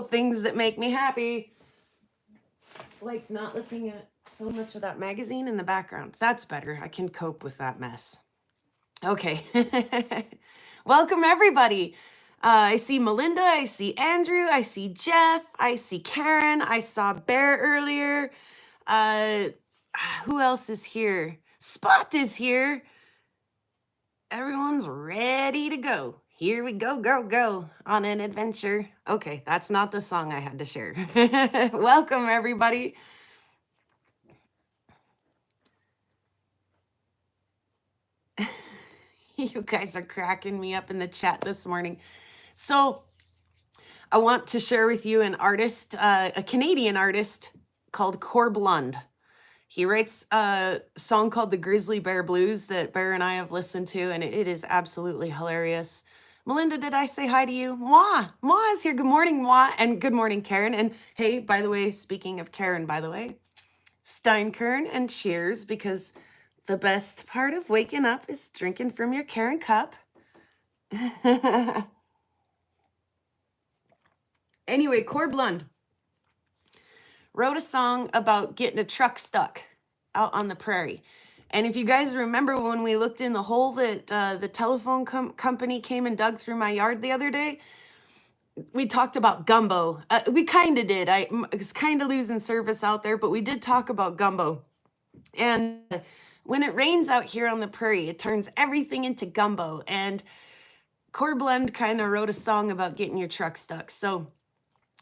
about things that make me happy. Like not looking at so much of that magazine in the background. That's better. I can cope with that mess. Okay. Welcome, everybody. I see Melinda. I see Andrew. I see Jeff. I see Karen. I saw Bear earlier. Who else is here? Spot is here. Everyone's ready to go. Here we go, go on an adventure. Okay, that's not the song I had to share. Welcome, everybody. You guys are cracking me up in the chat this morning. So I want to share with you an artist, a Canadian artist called Corb Lund. He writes a song called The Grizzly Bear Blues that Bear and I have listened to, and it is absolutely hilarious. Melinda, did I say hi to you? Mwah! Mwah is here. Good morning, Mwah. And good morning, Karen. And hey, by the way, speaking of Karen, by the way, Steinkern and cheers, because the best part of waking up is drinking from your Karen cup. Anyway, Corb Lund wrote a song about getting a truck stuck out on the prairie. And if you guys remember when we looked in the hole that the telephone company came and dug through my yard the other day, we talked about gumbo. We kind of did. I was kind of losing service out there, but we did talk about gumbo. And when it rains out here on the prairie, it turns everything into gumbo. And Corb Lund kind of wrote a song about getting your truck stuck. So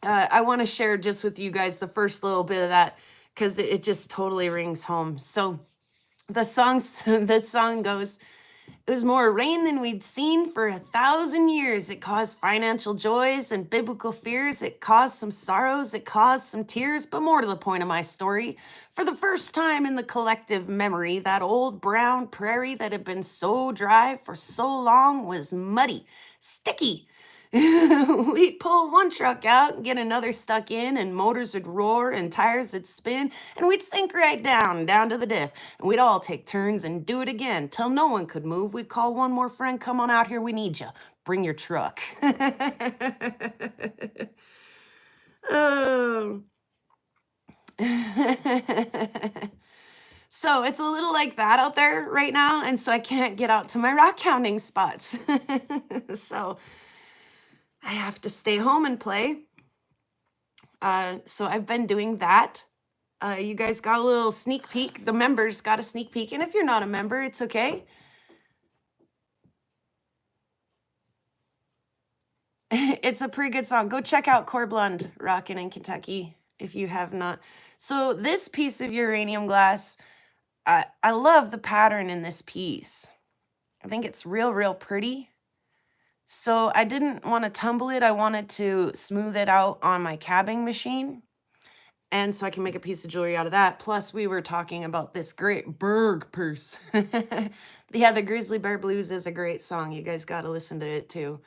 I want to share just with you guys the first little bit of that because it just totally rings home. So the song goes, it was more rain than we'd seen for 1,000 years. It caused financial joys and biblical fears. It caused some sorrows. It caused some tears. But more to the point of my story, for the first time in the collective memory, that old brown prairie that had been so dry for so long was muddy, sticky. We'd pull one truck out and get another stuck in, and motors would roar and tires would spin, and we'd sink right down to the diff. And we'd all take turns and do it again till no one could move. We'd call one more friend, come on out here, we need you. Bring your truck. Oh. So it's a little like that out there right now, and so I can't get out to my rock hounding spots. So I have to stay home and play. So I've been doing that. You guys got a little sneak peek. The members got a sneak peek. And if you're not a member, it's okay. It's a pretty good song. Go check out Corb Lund, Rockin' in Kentucky, if you have not. So this piece of uranium glass, I love the pattern in this piece. I think it's real pretty. So I didn't want to tumble it. I wanted to smooth it out on my cabbing machine. And so I can make a piece of jewelry out of that. Plus, we were talking about this great Berg purse. Yeah, the Grizzly Bear Blues is a great song. You guys got to listen to it too.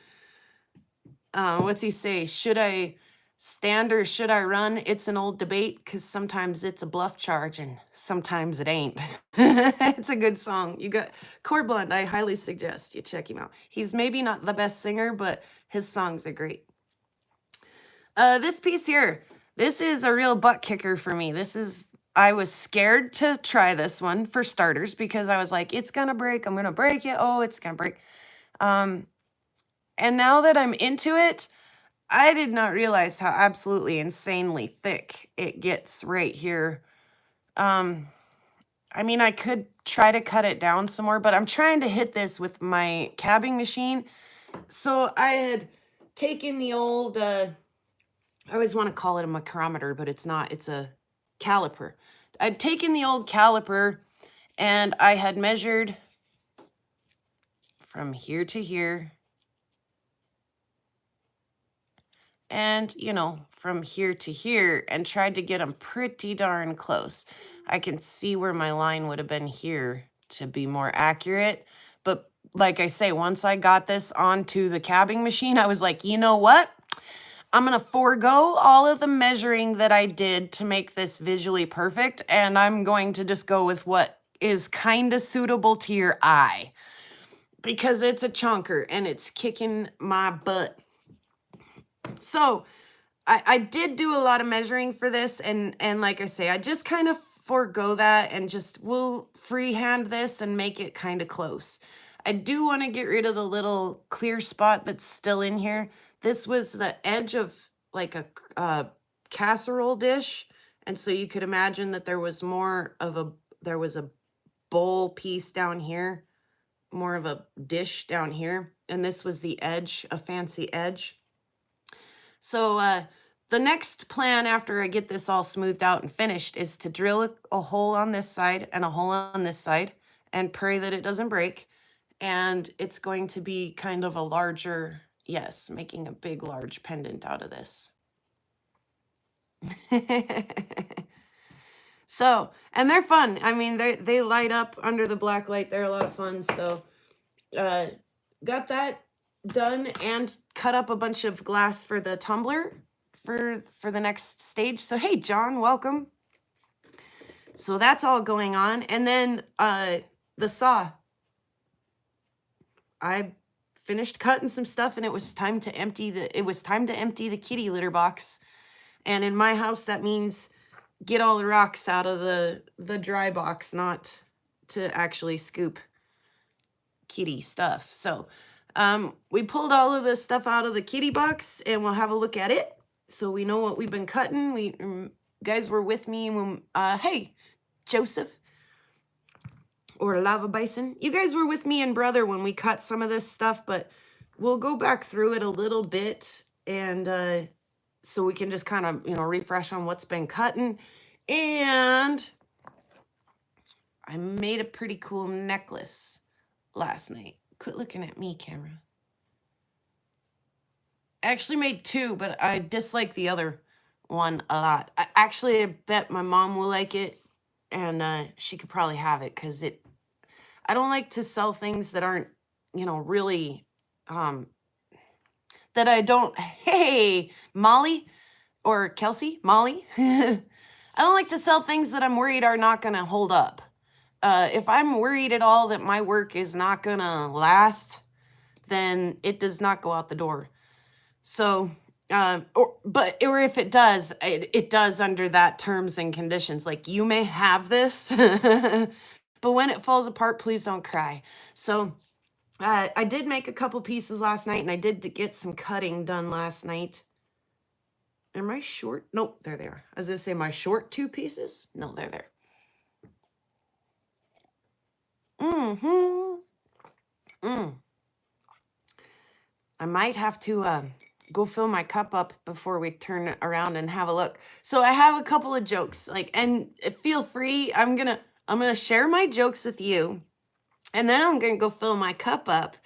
What's he say? Should I stand or should I run? It's an old debate because sometimes it's a bluff charge and sometimes it ain't. It's a good song. You got Corb Lund. I highly suggest you check him out. He's maybe not the best singer, but his songs are great. This piece here, this is a real butt kicker for me. I was scared to try this one for starters because I was like, it's gonna break. I'm gonna break it. Oh, it's gonna break. And now that I'm into it, I did not realize how absolutely insanely thick it gets right here. I mean, I could try to cut it down some more, but I'm trying to hit this with my cabbing machine. So I had taken the old, I always want to call it a micrometer, but it's not, it's a caliper. I'd taken the old caliper and I had measured from here to here. And, you know, from here to here and tried to get them pretty darn close. I can see where my line would have been here to be more accurate. But like I say, once I got this onto the cabbing machine, I was like, you know what? I'm going to forego all of the measuring that I did to make this visually perfect. And I'm going to just go with what is kind of suitable to your eye. Because it's a chunker and it's kicking my butt. So I did do a lot of measuring for this, and like I say, I just kind of forego that and just will freehand this and make it kind of close. I do want to get rid of the little clear spot that's still in here. This was the edge of like a casserole dish, and so you could imagine that there was a bowl piece down here, more of a dish down here, and this was the edge, a fancy edge. So the next plan after I get this all smoothed out and finished is to drill a hole on this side and a hole on this side and pray that it doesn't break. And it's going to be kind of a larger, yes, making a big, large pendant out of this. So, and they're fun. I mean, they light up under the black light. They're a lot of fun. So got that done and cut up a bunch of glass for the tumbler for the next stage. So hey, John, welcome. So that's all going on. And then the saw. I finished cutting some stuff, and it was time to empty the kitty litter box. And in my house, that means get all the rocks out of the dry box, not to actually scoop kitty stuff. So we pulled all of this stuff out of the kitty box, and we'll have a look at it so we know what we've been cutting. We guys were with me when hey, Joseph or Lava Bison, you guys were with me and brother when we cut some of this stuff, but we'll go back through it a little bit, and so we can just kind of, you know, refresh on what's been cutting. And I made a pretty cool necklace last night. Quit looking at me, camera. I actually made two, but I dislike the other one a lot. I bet my mom will like it, and she could probably have it, because I don't like to sell things that aren't, you know, really, that I don't, hey, Molly or Kelsey, Molly. I don't like to sell things that I'm worried are not going to hold up. If I'm worried at all that my work is not going to last, then it does not go out the door. So, or if it does, it does under that terms and conditions. Like, you may have this, but when it falls apart, please don't cry. So I did make a couple pieces last night, and I did get some cutting done last night. Am I short? Nope, there they are. I was going to say, am I short 2 pieces? No, they're there. I might have to go fill my cup up before we turn around and have a look. So I have a couple of jokes, and feel free. I'm gonna share my jokes with you, and then I'm gonna go fill my cup up,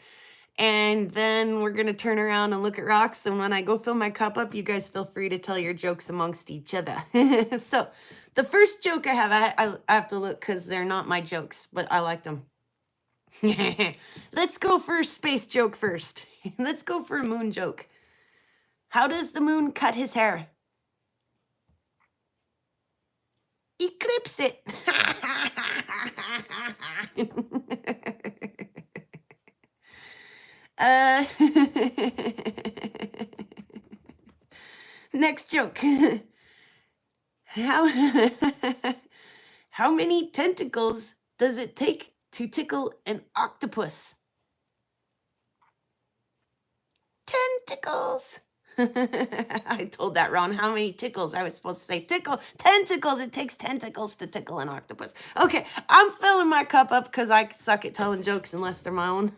and then we're gonna turn around and look at rocks. And when I go fill my cup up, you guys feel free to tell your jokes amongst each other. So the first joke I have, I have to look because they're not my jokes, but I like them. Let's go for a space joke first. Let's go for a moon joke. How does the moon cut his hair? Eclipse it. Next joke. How many tentacles does it take to tickle an octopus? Tentacles. I told that wrong. How many tickles? I was supposed to say tickle. Tentacles. It takes tentacles to tickle an octopus. Okay, I'm filling my cup up because I suck at telling jokes unless they're my own.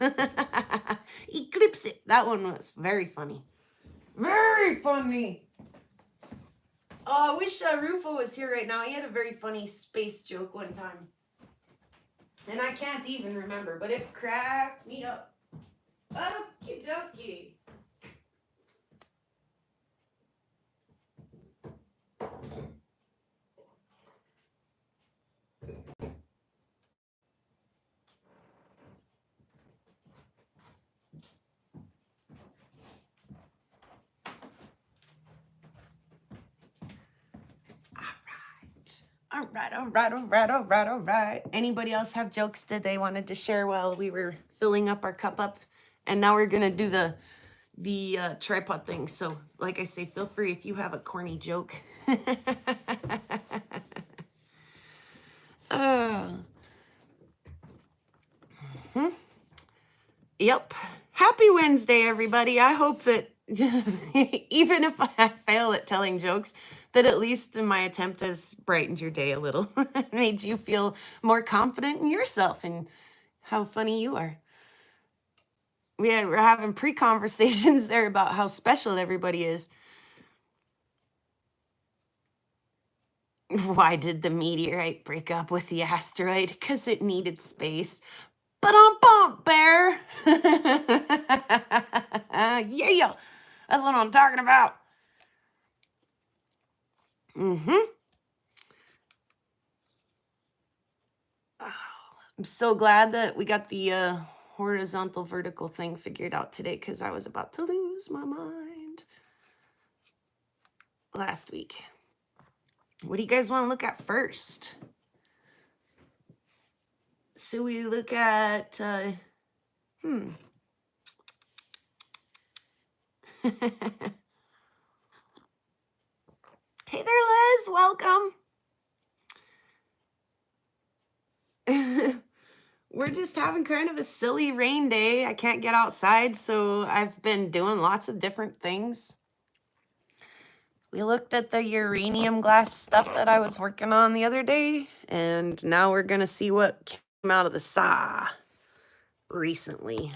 Eclipse it. That one was very funny. Very funny. Oh, I wish Rufo was here right now. He had a very funny space joke one time. And I can't even remember, but it cracked me up. Okie dokie. All right. Anybody else have jokes that they wanted to share while we were filling up our cup up? And now we're going to do the tripod thing. So like I say, feel free if you have a corny joke. Yep. Happy Wednesday, everybody. I hope that even if I fail at telling jokes, that at least my attempt has brightened your day a little, made you feel more confident in yourself and how funny you are. We're having pre-conversations there about how special everybody is. Why did the meteorite break up with the asteroid? Because it needed space. Ba-dum-bum, bear. Yeah, that's what I'm talking about. I'm so glad that we got the horizontal vertical thing figured out today, because I was about to lose my mind last week. What do you guys want to look at first? Should we look at Hey there, Liz, welcome. We're just having kind of a silly rain day. I can't get outside, so I've been doing lots of different things. We looked at the uranium glass stuff that I was working on the other day, and now we're gonna see what came out of the saw recently.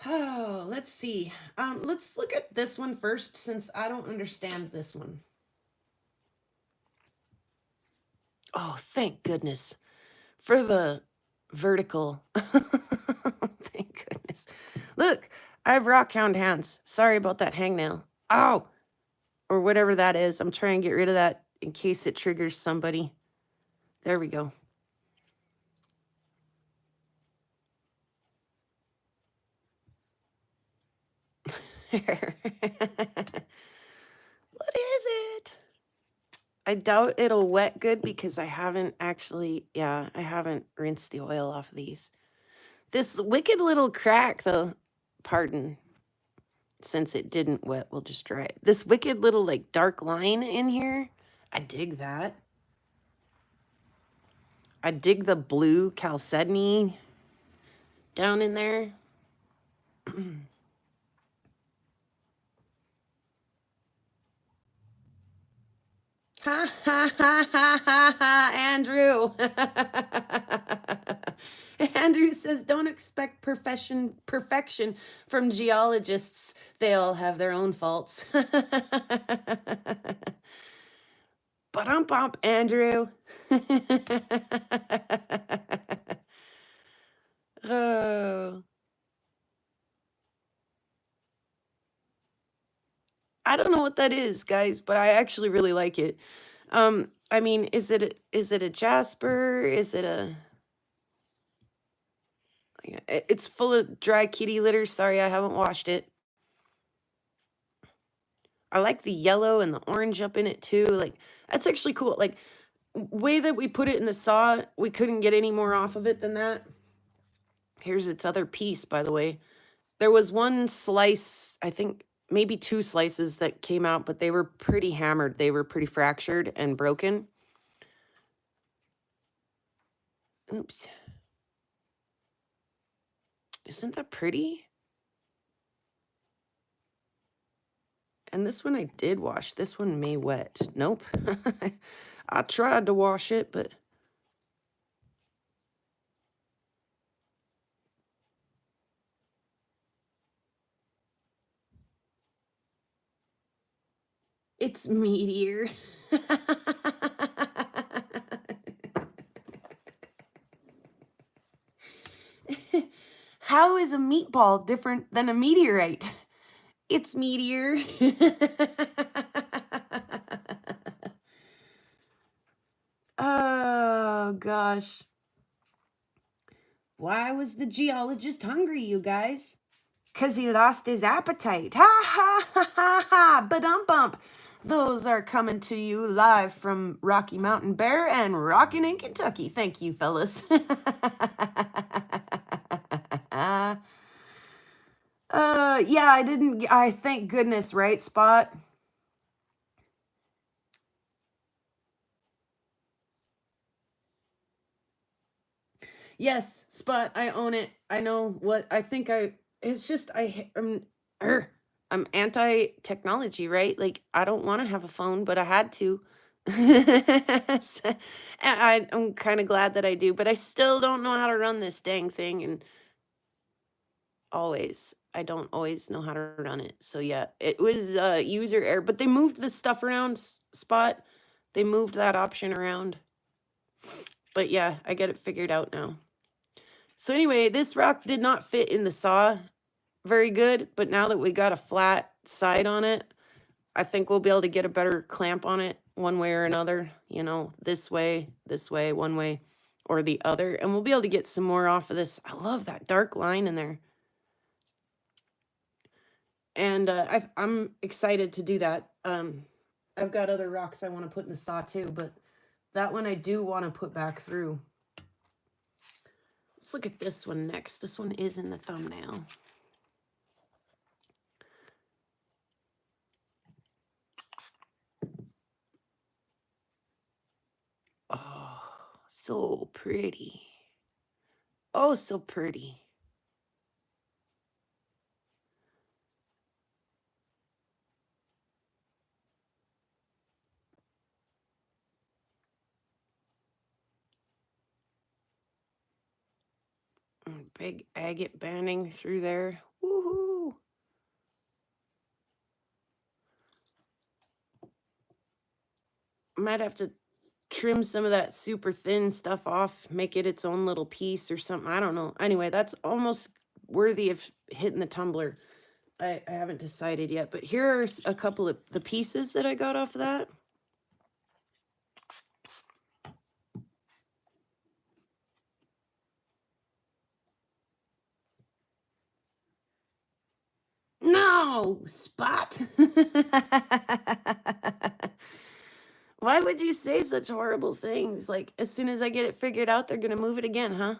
Oh, let's see. Let's look at this one first, since I don't understand this one. Oh, thank goodness for the vertical. Thank goodness. Look, I have rockhound hands. Sorry about that hangnail. Oh, or whatever that is. I'm trying to get rid of that in case it triggers somebody. There we go. What is it? I doubt it'll wet good because I haven't actually, I haven't rinsed the oil off of these. This wicked little crack, though, pardon, since it didn't wet, we'll just dry it. This wicked little, like, dark line in here, I dig that. I dig the blue chalcedony down in there. Ha ha ha ha ha ha, Andrew. Andrew says, don't expect perfection from geologists. They all have their own faults. Ba-dum-bump, Andrew. Oh. I don't know what that is, guys, but I actually really like it. I mean, is it a jasper? Is it a... It's full of dry kitty litter. Sorry, I haven't washed it. I like the yellow and the orange up in it too. Like, that's actually cool. Like, way that we put it in the saw, we couldn't get any more off of it than that. Here's its other piece, by the way. There was one slice, I think maybe 2 slices that came out, but they were pretty hammered. They were pretty fractured and broken. Oops. Isn't that pretty? And this one I did wash. This one may wet. Nope. I tried to wash it, but... It's meteor. How is a meatball different than a meteorite? It's meteor. Oh, gosh. Why was the geologist hungry, you guys? Because he lost his appetite. Ha, ha, ha, ha, ha. Ba-dum-bump. Those are coming to you live from Rocky Mountain Bear and Rockin' in Kentucky. Thank you, fellas. Yeah, I thank goodness, right, Spot? Yes, Spot, I own it. I know what I think it's just I'm anti-technology, right? Like I don't want to have a phone, but I had to. So, I'm kind of glad that I do, but I still don't know how to run this dang thing and I don't always know how to run it. So yeah, it was user error, but they moved the stuff around, Spot. They moved that option around. But yeah, I get it figured out now. So anyway, this rock did not fit in the saw very good, but now that we got a flat side on it, I think we'll be able to get a better clamp on it one way or another, you know, this way, one way, or the other. And we'll be able to get some more off of this. I love that dark line in there. And I'm excited to do that. I've got other rocks I want to put in the saw too, but that one I do want to put back through. Let's look at this one next. This one is in the thumbnail. Oh, so pretty. Oh, so pretty. Big agate banding through there. Woohoo! Might have to trim some of that super thin stuff off, make it its own little piece or something. I don't know. Anyway, that's almost worthy of hitting the tumbler. I haven't decided yet, but here are a couple of the pieces that I got off of that. No, Spot. Why would you say such horrible things? Like, as soon as I get it figured out, they're going to move it again, huh?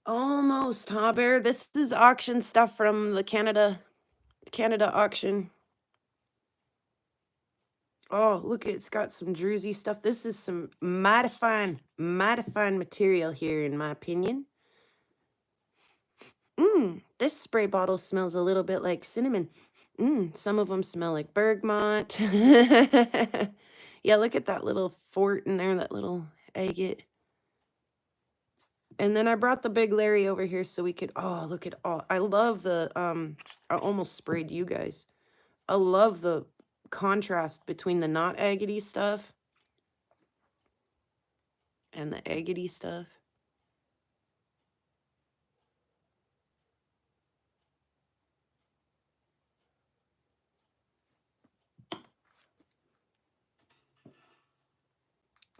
Almost, huh, Bear? This is auction stuff from the Canada auction. Oh, look, it's got some druzy stuff. This is some mighty fine material here, in my opinion. This spray bottle smells a little bit like cinnamon. Some of them smell like bergamot. Yeah, look at that little fort in there, that little agate. And then I brought the big Larry over here so we could, oh, look at all. I love the, I almost sprayed you guys. I love the contrast between the not agate stuff and the agate stuff.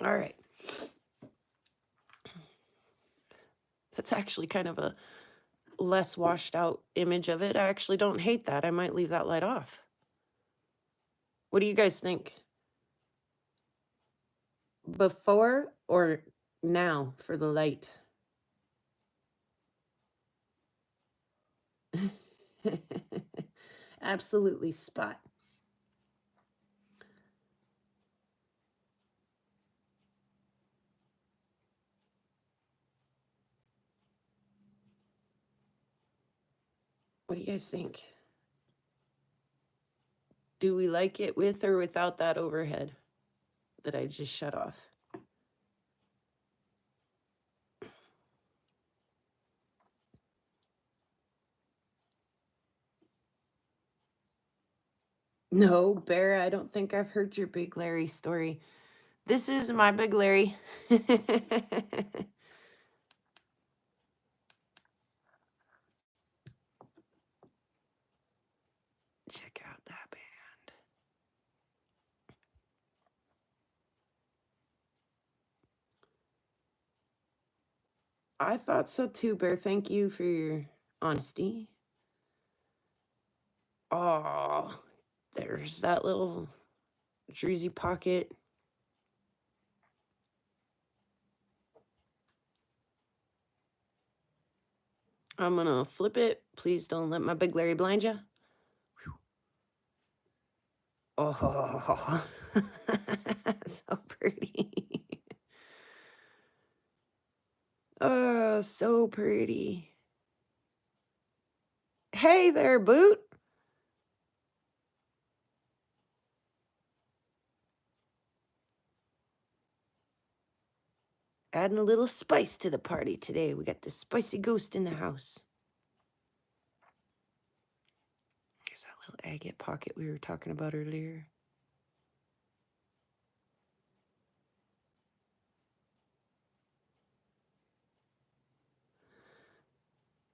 All right. That's actually kind of a less washed out image of it. I actually don't hate that. I might leave that light off. What do you guys think? Before or now for the light? Absolutely, Spot. What do you guys think? Do we like it with or without that overhead that I just shut off? No, Bear, I don't think I've heard your Big Larry story. This is my Big Larry. Check out that band. I thought so too, Bear. Thank you for your honesty. Oh, there's that little druzy pocket. I'm gonna flip it. Please don't let my big Larry blind you. Oh, so pretty. Oh, so pretty. Hey there, Boot. Adding a little spice to the party today. We got the spicy ghost in the house. Here's that little agate pocket we were talking about earlier.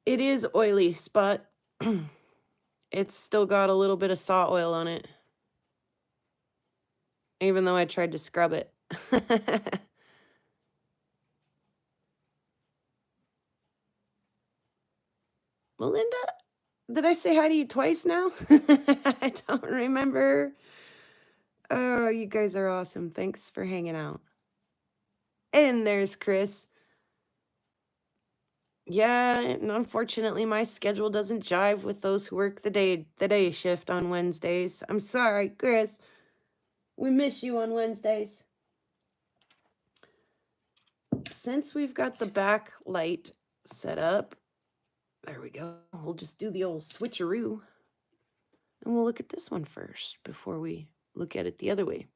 It is oily, Spot. It's still got a little bit of saw oil on it. Even though I tried to scrub it. Melinda, did I say hi to you twice now? I don't remember. Oh, you guys are awesome. Thanks for hanging out. And there's Chris. Yeah, and unfortunately my schedule doesn't jive with those who work the day shift on Wednesdays. I'm sorry, Chris. We miss you on Wednesdays. Since we've got the back light set up, there we go. We'll just do the old switcheroo. And we'll look at this one first before we look at it the other way.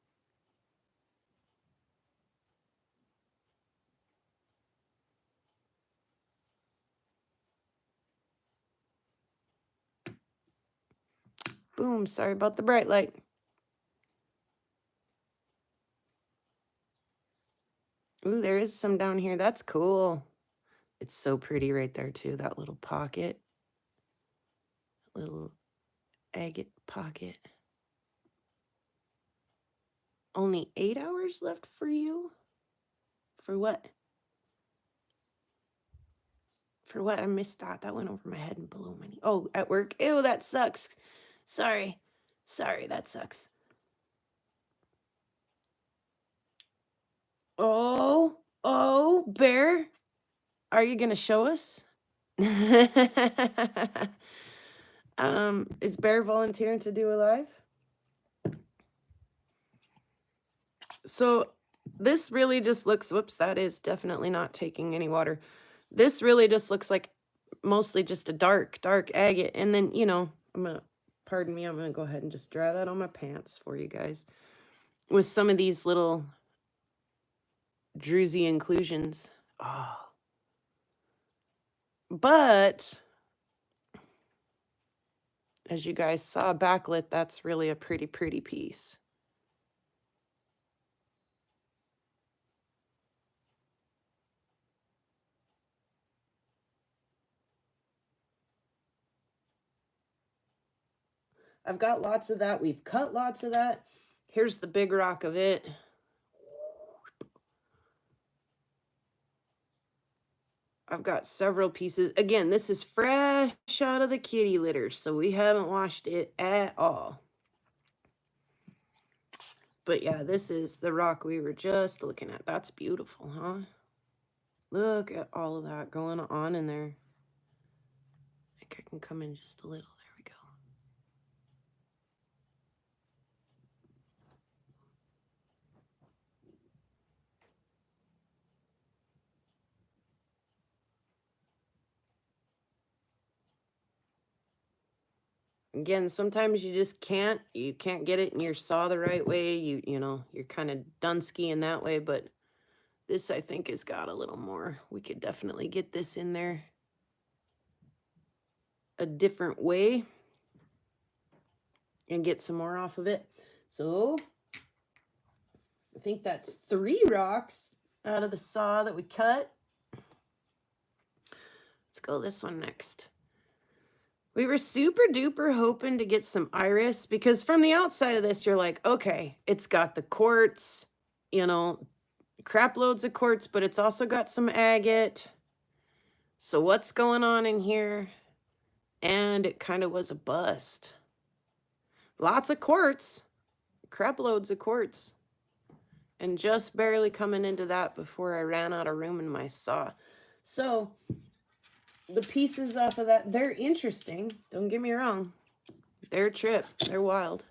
Boom, sorry about the bright light. Ooh, there is some down here. That's cool. It's so pretty right there too, that little pocket. Little agate pocket. Only 8 hours left for you? For what? For what? I missed that. That went over my head and below my knee. Oh, at work? Ew, that sucks. Sorry. Sorry, that sucks. Oh, Bear. Are you going to show us? Is Bear volunteering to do a live? So this really just looks, whoops, that is definitely not taking any water. This really just looks like mostly just a dark agate. And then, you know, pardon me, I'm going to go ahead and just dry that on my pants for you guys. With some of these little druzy inclusions. Oh. But as you guys saw backlit, that's really a pretty piece. I've got lots of that. We've cut lots of that. Here's the big rock of it. I've got several pieces. Again, this is fresh out of the kitty litter, so we haven't washed it at all. But yeah, this is the rock we were just looking at. That's beautiful, huh? Look at all of that going on in there. I think I can come in just a little. There we go. Again, sometimes you just can't get it in your saw the right way. You know, you're kind of dunsky in that way, but this I think has got a little more. We could definitely get this in there a different way and get some more off of it. So I think that's 3 rocks out of the saw that we cut. Let's go this one next. We were super duper hoping to get some iris because from the outside of this, you're like, okay, it's got the quartz, you know, crap loads of quartz, but it's also got some agate. So what's going on in here? And it kind of was a bust. Lots of quartz. Crap loads of quartz. And just barely coming into that before I ran out of room in my saw. So the pieces off of that, they're interesting. Don't get me wrong. They're a trip. They're wild.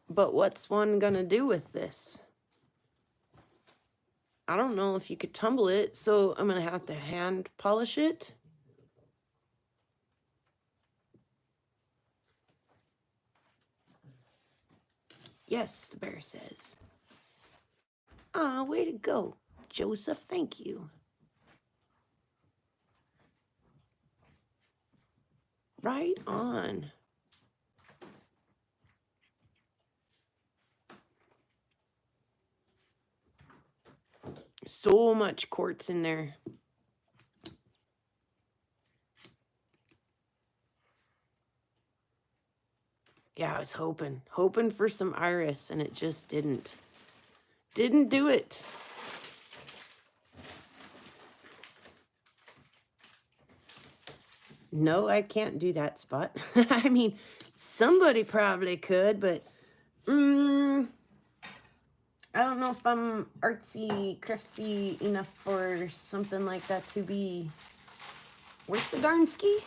But what's one gonna do with this? I don't know if you could tumble it, so I'm gonna have to hand polish it. Yes, the bear says. Ah, way to go, Joseph. Thank you. Right on. So much quartz in there. Yeah, I was hoping for some iris, and it just didn't do it. No, I can't do that spot. I mean, somebody probably could, but I don't know if I'm artsy, craftsy enough for something like that to be worth the darn ski.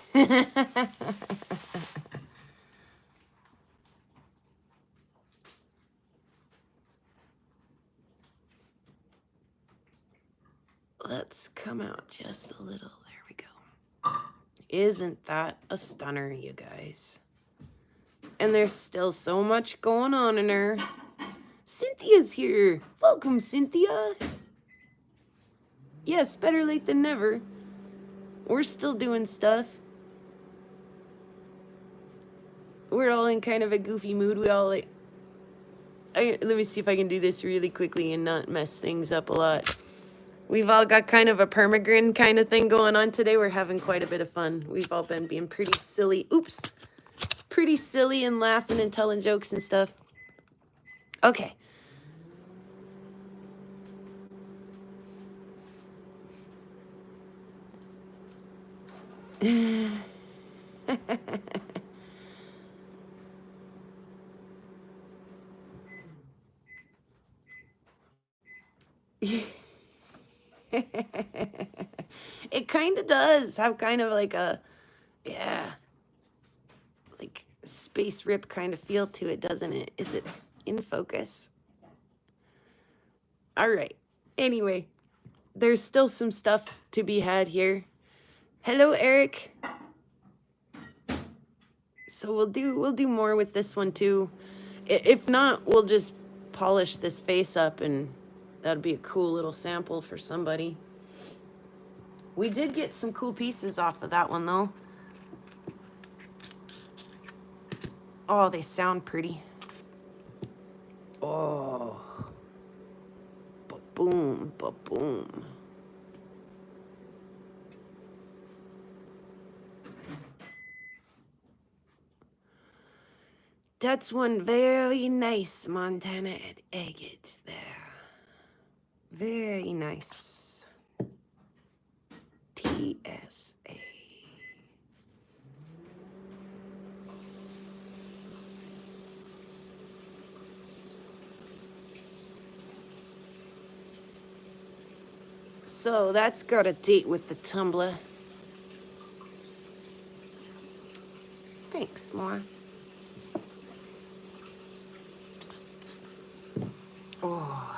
Let's come out just a little. There we go. Isn't that a stunner, you guys? And there's still so much going on in her. Cynthia's here. Welcome, Cynthia. Yes, better late than never. We're still doing stuff. We're all in kind of a goofy mood. We all like... let me see if I can do this really quickly and not mess things up a lot. We've all got kind of a permagrin kind of thing going on today. We're having quite a bit of fun. We've all been being pretty silly. Oops. Pretty silly and laughing and telling jokes and stuff. Okay. It kind of does have kind of like a, yeah, like space rip kind of feel to it, doesn't it? Is it in focus? All right. Anyway, there's still some stuff to be had here. Hello, Eric. So we'll do more with this one too. If not, we'll just polish this face up, and that'd be a cool little sample for somebody. We did get some cool pieces off of that one though. Oh, they sound pretty. Oh. Ba-boom, ba-boom. That's one very nice Montana agate there. Very nice. TSA. So that's got a date with the tumbler. Thanks, Moore. Oh.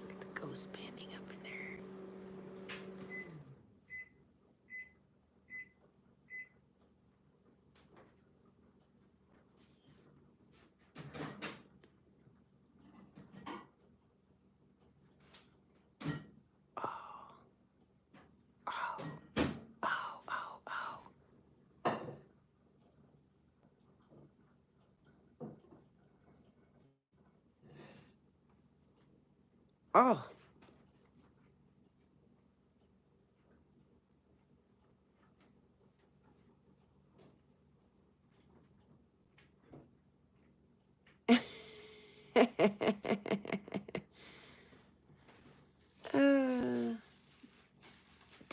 Look at the ghost banding up in there. Oh.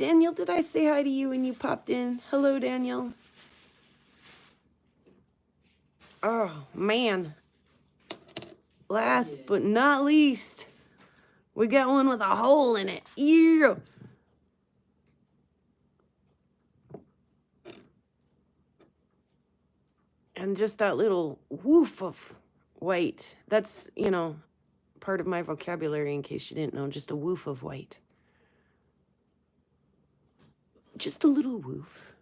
Daniel, did I say hi to you when you popped in? Hello, Daniel. Oh, man. Last but not least, we got one with a hole in it. Yeah. And just that little woof of white. That's, you know, part of my vocabulary in case you didn't know. Just a woof of white. Just a little woof.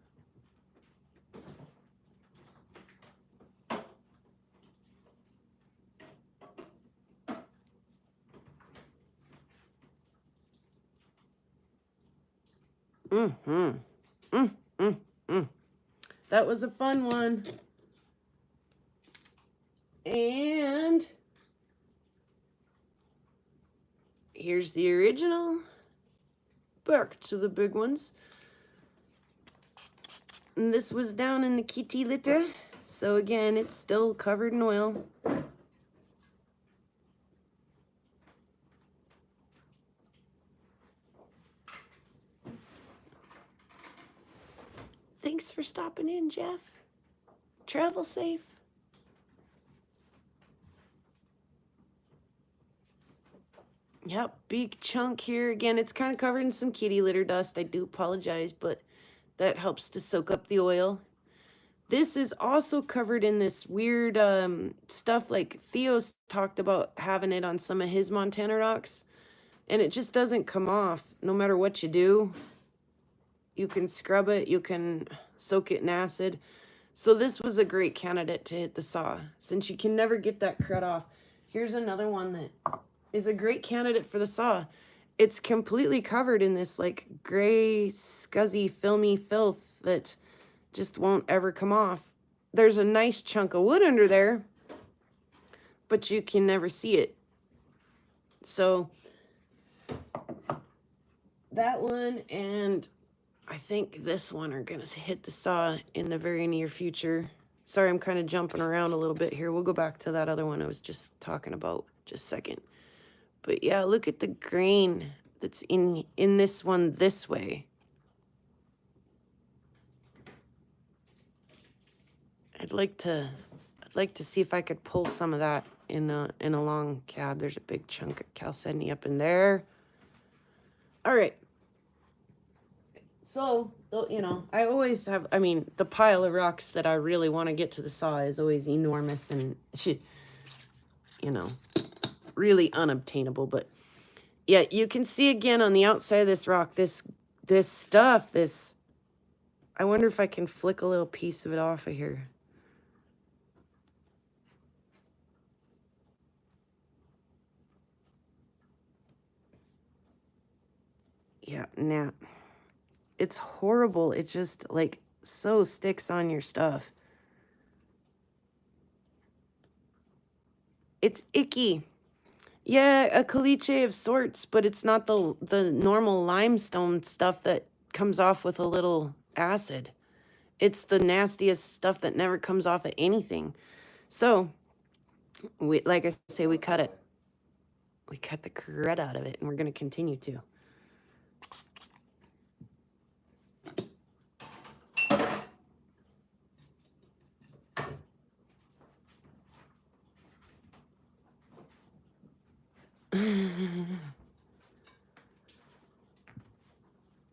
That was a fun one. And here's the original. Back to the big ones. And this was down in the kitty litter. So again, it's still covered in oil. Thanks for stopping in, Jeff. Travel safe. Yep, big chunk here. Again, it's kind of covered in some kitty litter dust. I do apologize, but that helps to soak up the oil. This is also covered in this weird stuff like Theo's talked about having it on some of his Montana rocks. And it just doesn't come off no matter what you do. You can scrub it, you can soak it in acid. So this was a great candidate to hit the saw. Since you can never get that crud off. Here's another one that is a great candidate for the saw. It's completely covered in this like gray, scuzzy, filmy filth that just won't ever come off. There's a nice chunk of wood under there, but you can never see it. So that one and I think this one are gonna hit the saw in the very near future. Sorry, I'm kind of jumping around a little bit here. We'll go back to that other one I was just talking about just a second. But yeah, look at the grain that's in this one this way. I'd like to see if I could pull some of that in a long cab. There's a big chunk of chalcedony up in there. All right. So, you know, I always have, I mean, the pile of rocks that I really want to get to the saw is always enormous and, you know, really unobtainable. But yeah, you can see again on the outside of this rock, this stuff, I wonder if I can flick a little piece of it off of here. Yeah, nah. It's horrible. It just like so sticks on your stuff. It's icky. Yeah, a caliche of sorts, but it's not the normal limestone stuff that comes off with a little acid. It's the nastiest stuff that never comes off of anything. So, like I say, we cut it. We cut the crud out of it, and we're going to continue to.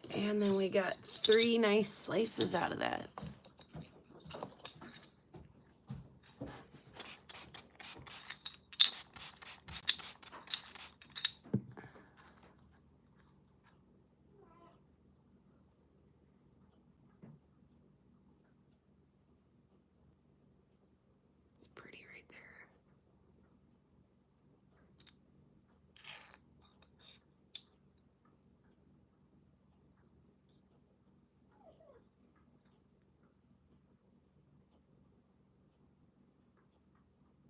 And then we got 3 nice slices out of that. It's pretty right there.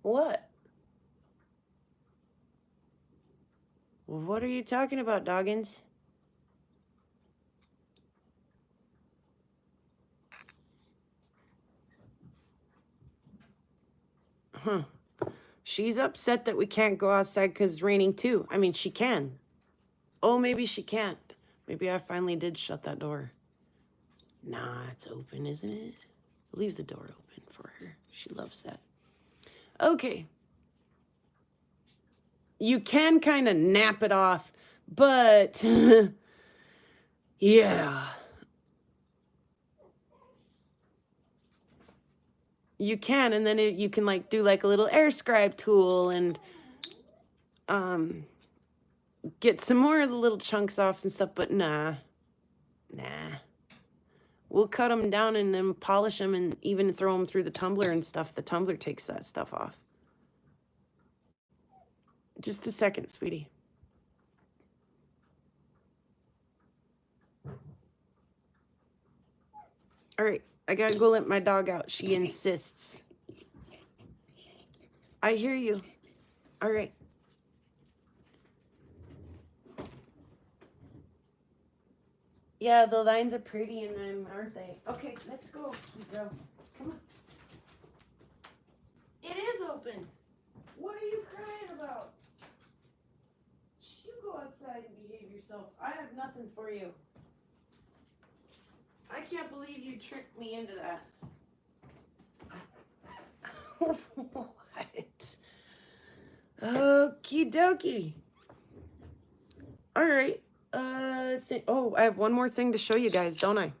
What? What are you talking about, Doggins? Huh. She's upset that we can't go outside because it's raining too. I mean, she can. Oh, maybe she can't. Maybe I finally did shut that door. Nah, it's open, isn't it? Leave the door open for her. She loves that. Okay. You can kind of nap it off, but yeah. You can, and then you can like do like a little air scribe tool and get some more of the little chunks off and stuff, but nah. We'll cut them down and then polish them and even throw them through the tumbler and stuff. The tumbler takes that stuff off. Just a second, sweetie. All right, I gotta go let my dog out. She insists. I hear you. All right. Yeah, the lines are pretty in them, aren't they? Okay, let's go, sweet girl. Come on. It is open. What are you crying about? You go outside and behave yourself. I have nothing for you. I can't believe you tricked me into that. What? Okie dokie. All right. Oh, I have one more thing to show you guys, don't I?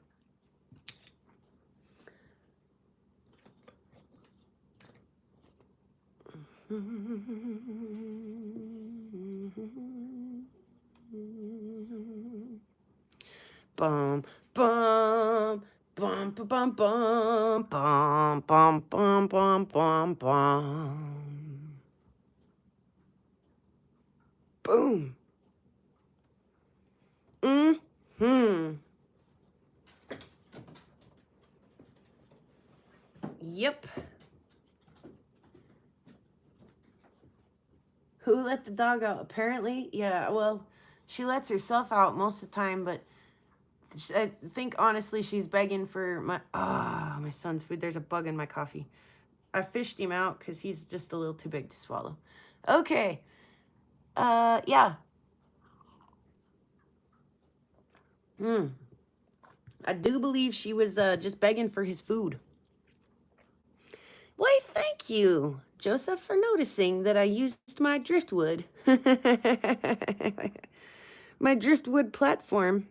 Bum, bum, bum, bum, bum, bum, bum, bum, bum, bum, bum, bum. Boom. Yep. Who let the dog out? Apparently, yeah, well, she lets herself out most of the time, but I think honestly she's begging for my son's food. There's a bug in my coffee. I fished him out because he's just a little too big to swallow. Okay. Yeah. I do believe she was just begging for his food. Why, thank you, Joseph, for noticing that I used my driftwood. My driftwood platform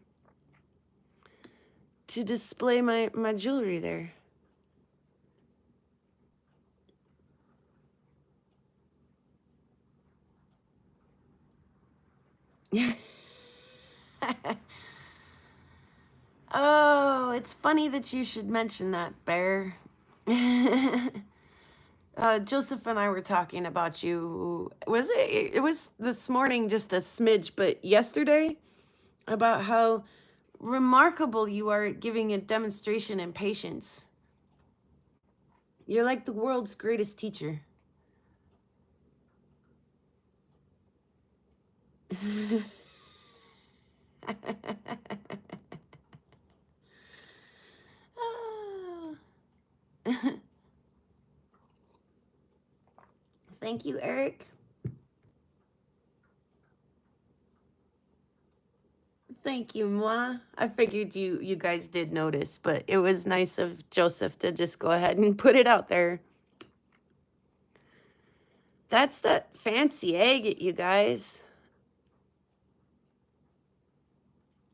to display my jewelry there. Oh, it's funny that you should mention that, Bear. Joseph and I were talking about you. It was this morning, just a smidge, but yesterday, about how remarkable you are at giving a demonstration in patience. You're like the world's greatest teacher. Thank you, Eric. Thank you, Moi. I figured you guys did notice, but it was nice of Joseph to just go ahead and put it out there. That's that fancy agate, you guys.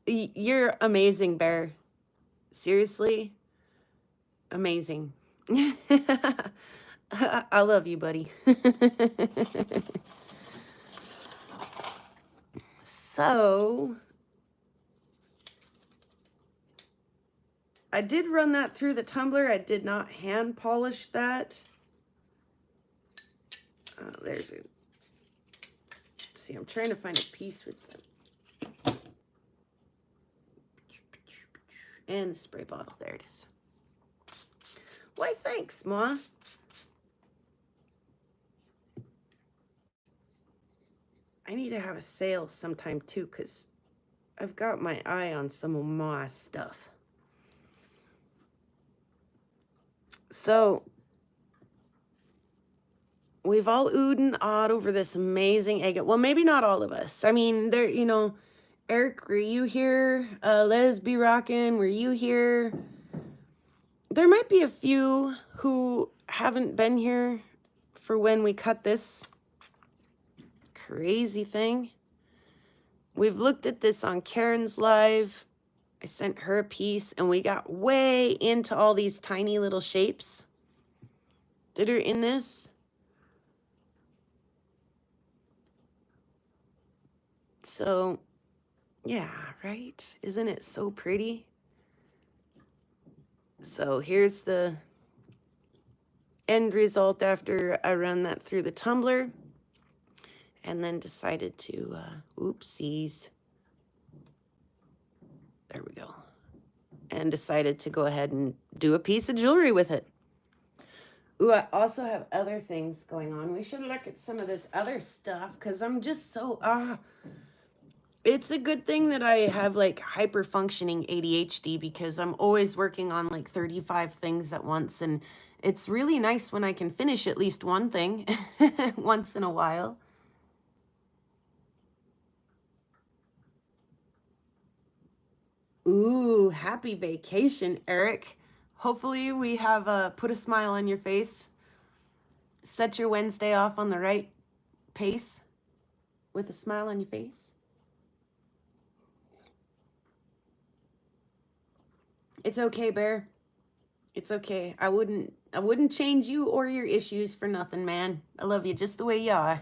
You're amazing, Bear. Seriously, amazing. I love you, buddy. So, I did run that through the tumbler. I did not hand polish that. There's it. See, I'm trying to find a piece with them. And the spray bottle. There it is. Why, thanks, Ma. I need to have a sale sometime, too, because I've got my eye on some of Ma's stuff. So, we've all oohed and awed over this amazing agate. Well, maybe not all of us. I mean, there, Eric, were you here? Les be rockin', were you here? There might be a few who haven't been here for when we cut this crazy thing. We've looked at this on Karen's live. I sent her a piece and we got way into all these tiny little shapes that are in this. So, yeah, right? Isn't it so pretty? So here's the end result after I run that through the tumbler and then decided to, oopsies. There we go. And decided to go ahead and do a piece of jewelry with it. Ooh, I also have other things going on. We should look at some of this other stuff because I'm just so, it's a good thing that I have like hyper functioning ADHD because I'm always working on like 35 things at once. And it's really nice when I can finish at least one thing once in a while. Ooh, happy vacation, Eric. Hopefully we have put a smile on your face. Set your Wednesday off on the right pace with a smile on your face. It's okay, Bear. It's okay. I wouldn't change you or your issues for nothing, man. I love you just the way you are.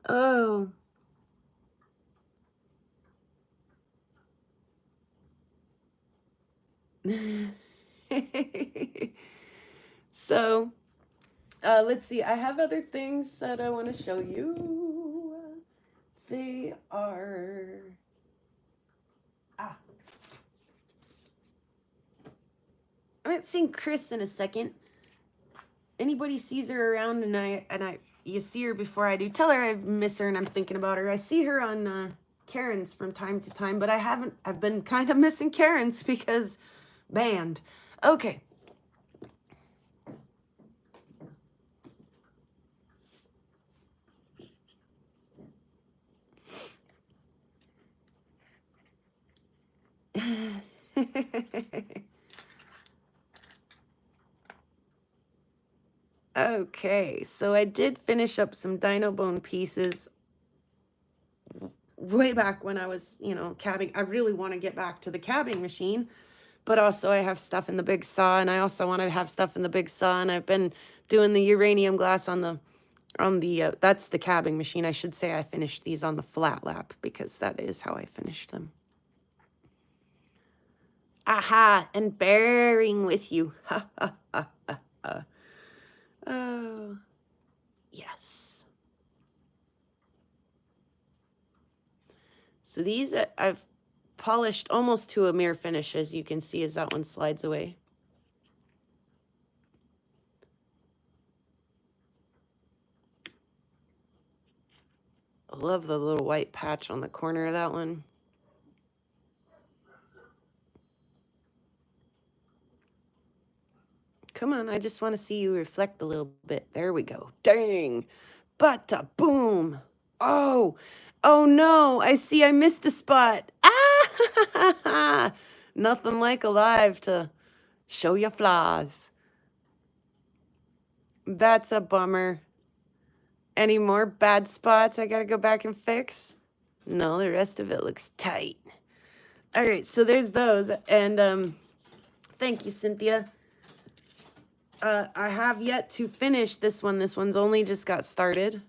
Oh. So, let's see. I have other things that I want to show you. They are... I haven't seen Chris in a second. Anybody sees her around and you see her before I do, tell her I miss her and I'm thinking about her. I see her on Karen's from time to time, but I've been kind of missing Karen's because band. Okay. Okay, so I did finish up some dino bone pieces way back when I was, cabbing. I really want to get back to the cabbing machine, but also I have stuff in the big saw, and I also want to have stuff in the big saw, and I've been doing the uranium glass on the that's the cabbing machine. I should say I finished these on the flat lap because that is how I finished them. Aha, and bearing with you. Ha, ha, ha, ha, ha. Oh, yes. So these I've polished almost to a mirror finish, as you can see as that one slides away. I love the little white patch on the corner of that one. Come on, I just want to see you reflect a little bit. There we go. Dang. Bada boom. Oh. Oh no. I see I missed a spot. Ah! Nothing like alive to show your flaws. That's a bummer. Any more bad spots I gotta go back and fix? No, the rest of it looks tight. All right, so there's those. And thank you, Cynthia. I have yet to finish this one. This one's only just got started.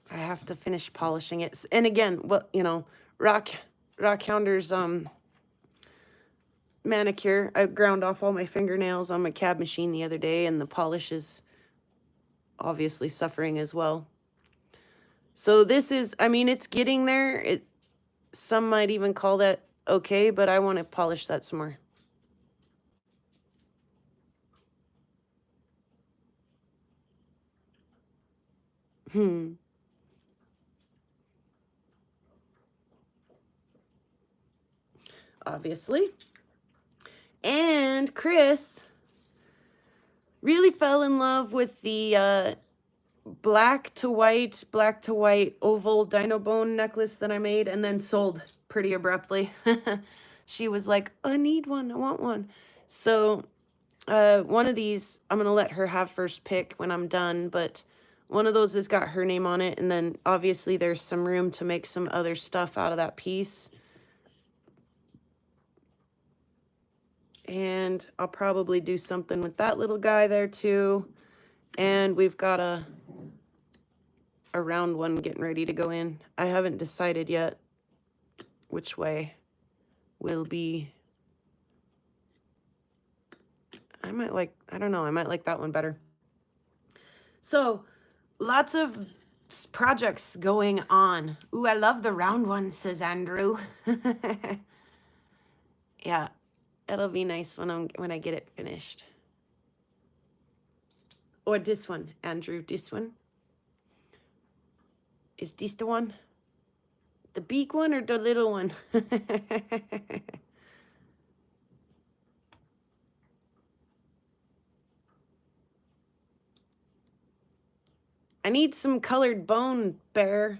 I have to finish polishing it. And again, Rock Hounder's manicure. I ground off all my fingernails on my cab machine the other day, and the polish is obviously suffering as well. So this is, it's getting there. Some might even call that okay, but I want to polish that some more. Obviously. And Chris really fell in love with the black to white oval dino bone necklace that I made and then sold pretty abruptly. She was like, I need one, I want one. So one of these, I'm going to let her have first pick when I'm done, but one of those has got her name on it, and then obviously there's some room to make some other stuff out of that piece. And I'll probably do something with that little guy there too. And we've got a round one getting ready to go in. I haven't decided yet which way will be. I might like that one better. So lots of projects going on. Ooh, I love the round one, says Andrew. Yeah, it'll be nice when I get it finished. Or this one, Andrew, this one. Is this the one? The big one or the little one? I need some colored bone, Bear.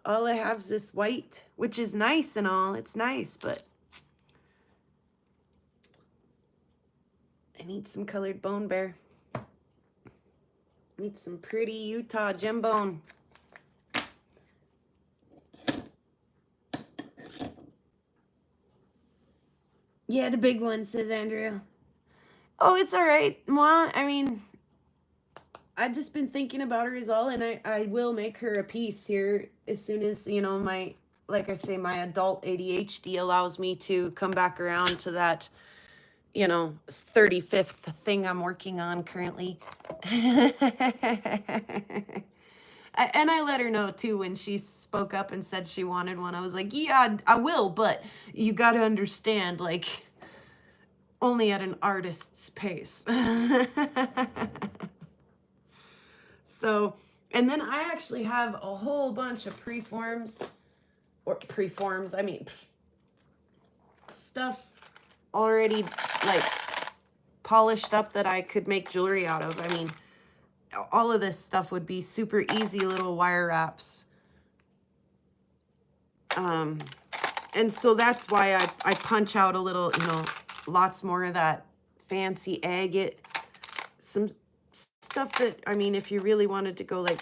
All I have is this white, which is nice and all. It's nice, but I need some colored bone, Bear. Need some pretty Utah gem bone. Yeah, the big one, says Andrew. Oh, it's all right. Well, I mean, I've just been thinking about her is all, and I will make her a piece here as soon as, you know, like I say, my adult ADHD allows me to come back around to that, you know, 35th thing I'm working on currently. And I let her know too when she spoke up and said she wanted one. I was like, yeah, I will, but you got to understand, like, only at an artist's pace. So, and then I actually have a whole bunch of preforms, I mean, stuff already like polished up that I could make jewelry out of. I mean, all of this stuff would be super easy little wire wraps. And so that's why I punch out a little, you know, lots more of that fancy agate, some stuff that, I mean, if you really wanted to go like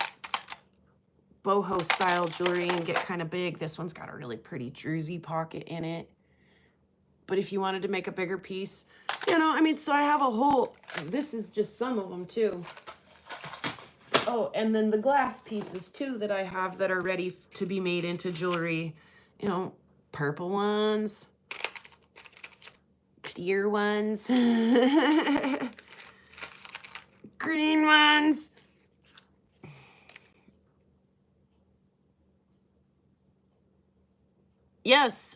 boho style jewelry and get kind of big, this one's got a really pretty druzy pocket in it. But if you wanted to make a bigger piece, you know, I mean, so I have a whole, this is just some of them too. Oh, and then the glass pieces too that I have that are ready to be made into jewelry. You know, purple ones, clear ones, green ones. Yes,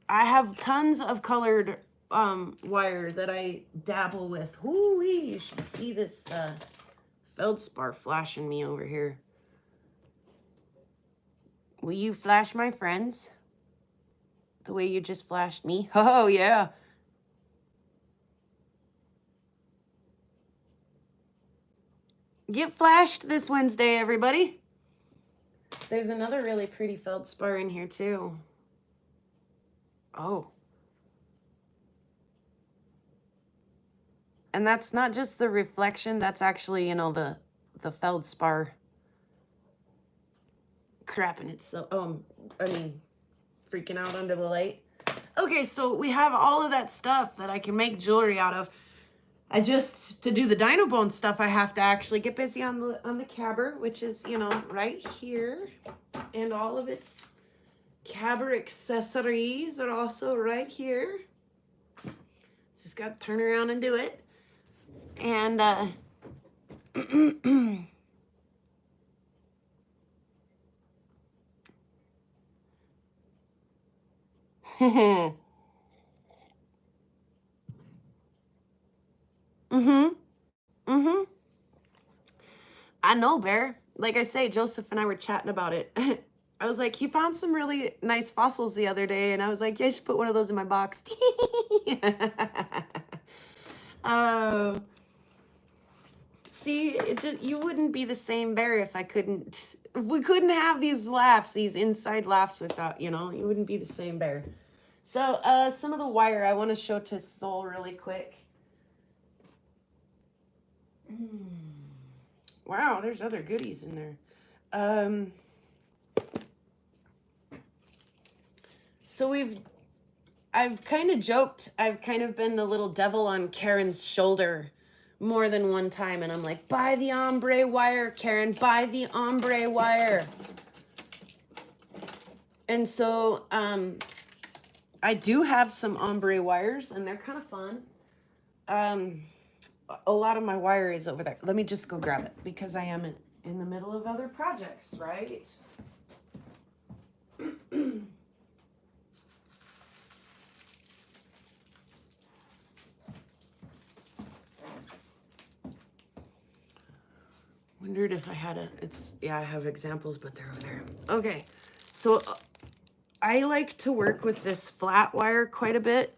I have tons of colored wire that I dabble with. Ooh-wee, you should see this feldspar flashing me over here. Will you flash my friends the way you just flashed me? Oh, yeah. Get flashed this Wednesday, everybody. There's another really pretty feldspar in here, too. Oh. And that's not just the reflection, that's actually, you know, the feldspar crapping itself. I mean, freaking out under the light. Okay, so we have all of that stuff that I can make jewelry out of. I just, to do the dino bone stuff, I have to actually get busy on the cabber, which is, you know, right here. And all of its cabber accessories are also right here. Just got to turn around and do it. And I know, Bear. Like I say, Joseph and I were chatting about it. I was like, he found some really nice fossils the other day, and I was like, yeah, I should put one of those in my box. See, you wouldn't be the same bear if we couldn't have these laughs, these inside laughs without, you wouldn't be the same bear. So, some of the wire I want to show to Soul really quick. Wow, there's other goodies in there. So I've kind of joked, I've kind of been the little devil on Karen's shoulder more than one time, and I'm like, buy the ombre wire, Karen, buy the ombre wire. And so I do have some ombre wires, and they're kind of fun. A lot of my wire is over there. Let me just go grab it, because I am in the middle of other projects, right? Wondered if I had I have examples, but they're over there. Okay, so I like to work with this flat wire quite a bit.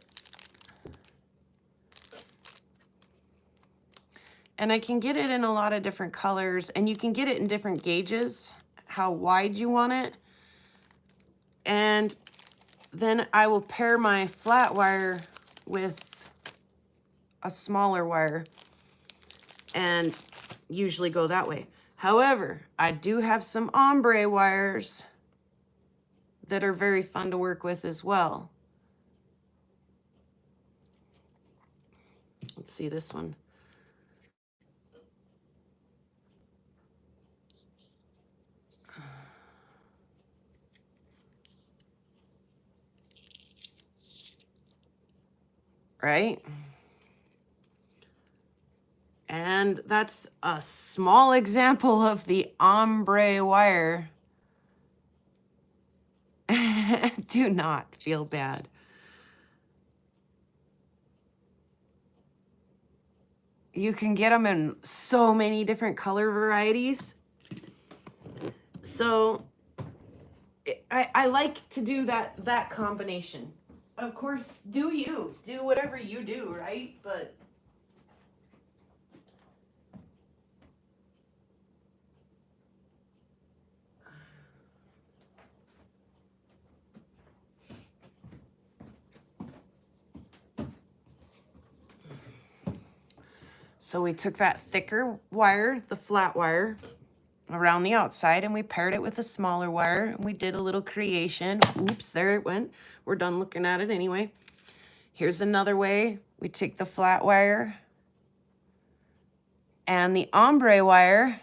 And I can get it in a lot of different colors, and you can get it in different gauges, how wide you want it. And then I will pair my flat wire with a smaller wire and usually go that way. However, I do have some ombre wires that are very fun to work with as well. Let's see this one. Right? And that's a small example of the ombre wire. Do not feel bad. You can get them in so many different color varieties. So I like to do that combination. Of course, do whatever you do, right? But so we took that thicker wire, the flat wire, around the outside, and we paired it with a smaller wire, and we did a little creation. Oops, there it went. We're done looking at it anyway. Here's another way. We take the flat wire and the ombre wire,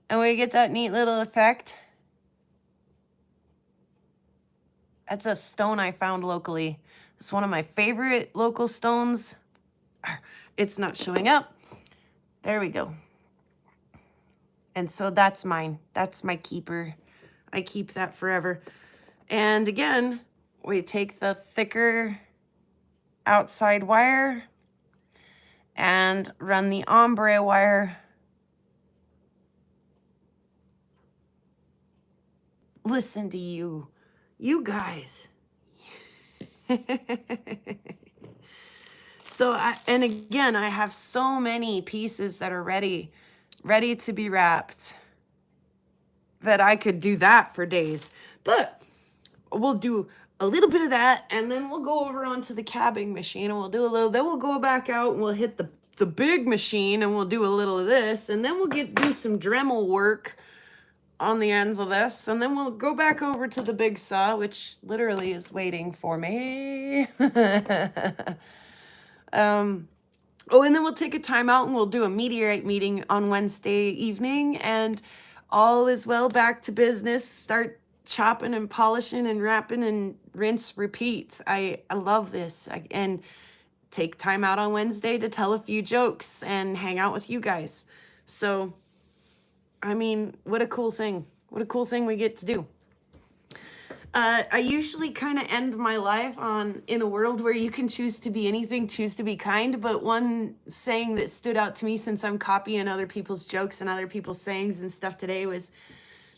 and we get that neat little effect. That's a stone I found locally. It's one of my favorite local stones. It's not showing up. There we go. And so that's mine. That's my keeper. I keep that forever. And again, we take the thicker outside wire and run the ombre wire. Listen to you guys. So, and again, I have so many pieces that are ready to be wrapped that I could do that for days. But we'll do a little bit of that, and then we'll go over onto the cabbing machine, and we'll do a little, then we'll go back out and we'll hit the big machine, and we'll do a little of this, and then we'll do some Dremel work on the ends of this, and then we'll go back over to the big saw, which literally is waiting for me. Oh, and then we'll take a time out and we'll do a meteorite meeting on Wednesday evening, and all is well, back to business. Start chopping and polishing and wrapping and rinse, repeat. I love this. And take time out on Wednesday to tell a few jokes and hang out with you guys. So, I mean, what a cool thing. What a cool thing we get to do. I usually kind of end my life in a world where you can choose to be anything, choose to be kind. But one saying that stood out to me, since I'm copying other people's jokes and other people's sayings and stuff today, was,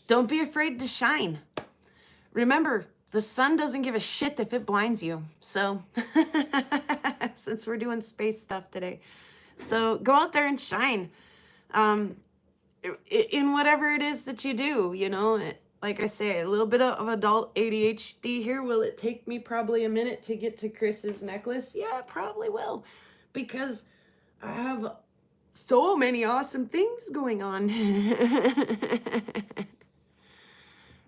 don't be afraid to shine. Remember, the sun doesn't give a shit if it blinds you. So, since we're doing space stuff today. So go out there and shine. Um, in whatever it is that you do, you know, like I say, a little bit of adult ADHD here. Will it take me probably a minute to get to Chris's necklace? Yeah, it probably will, because I have so many awesome things going on.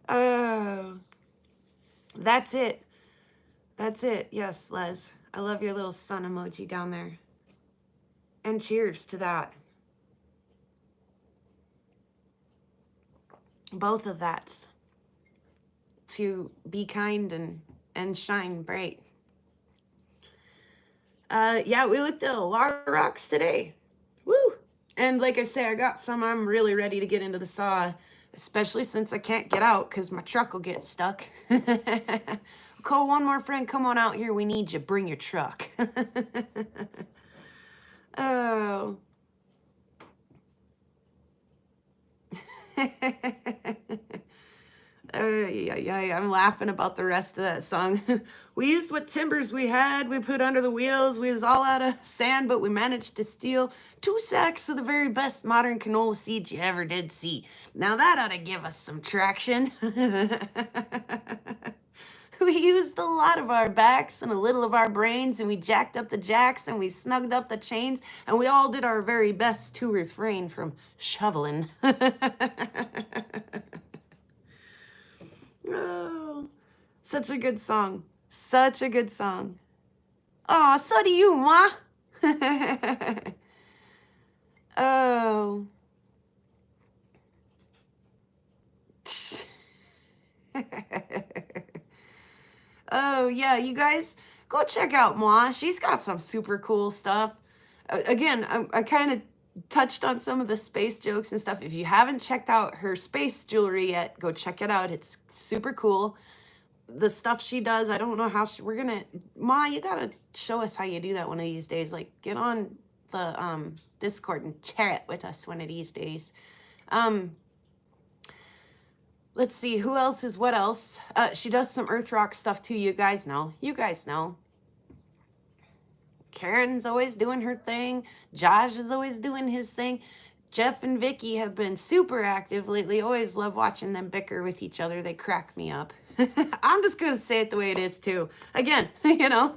Oh, that's it. That's it. Yes, Les. I love your little sun emoji down there. And cheers to that. Both of that's to be kind and shine bright. Yeah, we looked at a lot of rocks today. Woo! And like I say, I got some I'm really ready to get into the saw, especially since I can't get out because my truck will get stuck. Call one more friend, come on out here, we need you, bring your truck. Oh. Yeah, I'm laughing about the rest of that song. We used what timbers we had, we put under the wheels, we was all out of sand, but we managed to steal 2 sacks of the very best modern canola seeds you ever did see. Now that ought to give us some traction. We used a lot of our backs and a little of our brains, and we jacked up the jacks and we snugged up the chains, and we all did our very best to refrain from shoveling. Oh, such a good song. Such a good song. Oh, so do you, Ma. Oh. Oh, yeah, you guys, go check out Ma. She's got some super cool stuff. Again, I kind of touched on some of the space jokes and stuff. If you haven't checked out her space jewelry yet, go check it out. It's super cool. The stuff she does, I don't know how we're gonna, Ma, you gotta show us how you do that one of these days. Like, get on the Discord and chat with us one of these days. Let's see, who else is what else? She does some Earth Rock stuff too, you guys know. You guys know. Karen's always doing her thing. Josh is always doing his thing. Jeff and Vicky have been super active lately. Always love watching them bicker with each other. They crack me up. I'm just going to say it the way it is too. Again, you know,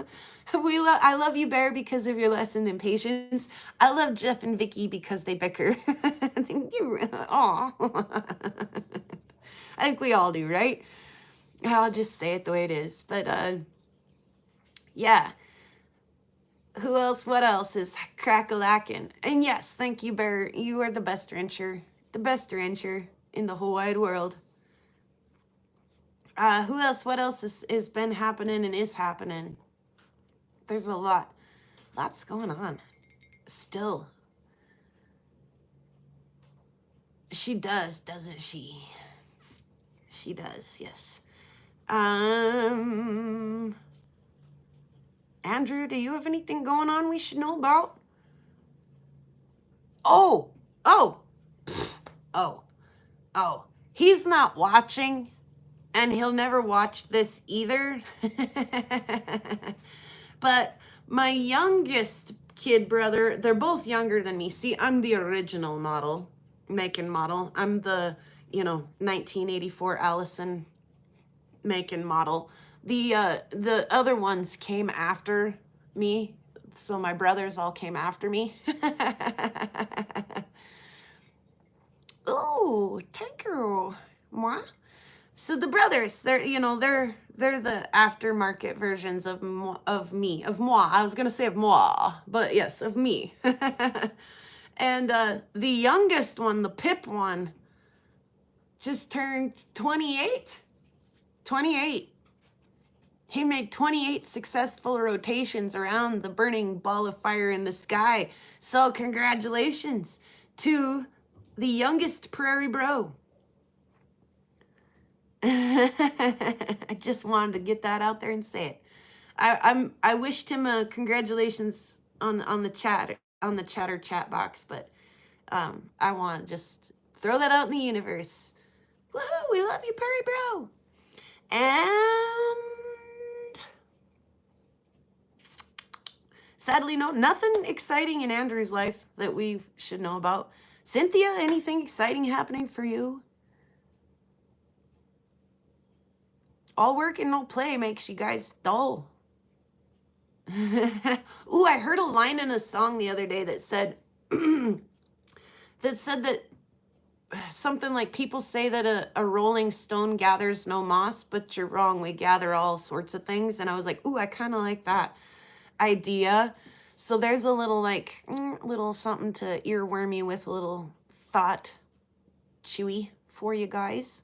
I love you, Bear, because of your lesson in patience. I love Jeff and Vicky because they bicker. Thank you. Aw. I think we all do, right? I'll just say it the way it is. But yeah. Who else? What else is crack-a-lackin'? And yes, thank you, Bear. You are the best rancher. The best rancher in the whole wide world. Who else? What else is been happening and is happening? There's a lot. Lots going on. Still. She does, doesn't she? She does, yes. Andrew, do you have anything going on we should know about? Oh. He's not watching, and he'll never watch this either. But my youngest kid brother, they're both younger than me. See, I'm the original model, make and model. I'm the, 1984 Allison make and model. The other ones came after me, so my brothers all came after me. Oh, thank you. Moi. So the brothers, they're the aftermarket versions of moi. I was gonna say of moi, but yes, of me. And the youngest one, the Pip one, just turned 28. 28. He made 28 successful rotations around the burning ball of fire in the sky. So congratulations to the youngest prairie bro. I just wanted to get that out there and say it. I wished him a congratulations on the chatter chat box, but I want to just throw that out in the universe. Woohoo! We love you, prairie bro. And sadly, no, nothing exciting in Andrew's life that we should know about. Cynthia, anything exciting happening for you? All work and no play makes you guys dull. Ooh, I heard a line in a song the other day that said that something like, people say that a rolling stone gathers no moss, but you're wrong. We gather all sorts of things. And I was like, ooh, I kind of like that idea. So there's a little like little something to earworm you with, a little thought chewy for you guys.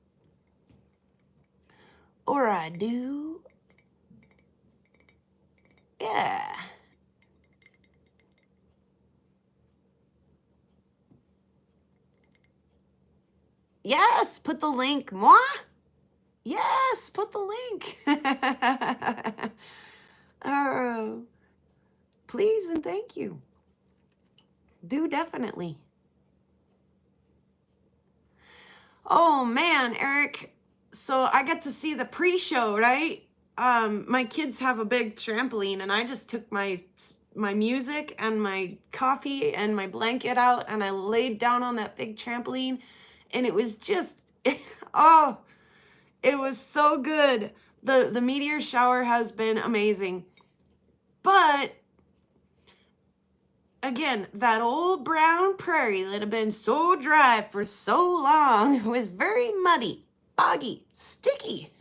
Or I do. Yeah. Yes, put the link. Moi? Yes, put the link. Oh, please and thank you. Do definitely. Oh man, Eric. So I got to see the pre-show, right? My kids have a big trampoline, and I just took my music and my coffee and my blanket out, and I laid down on that big trampoline, and it was just, oh, it was so good. The meteor shower has been amazing. But again, that old brown prairie that had been so dry for so long was very muddy, boggy, sticky.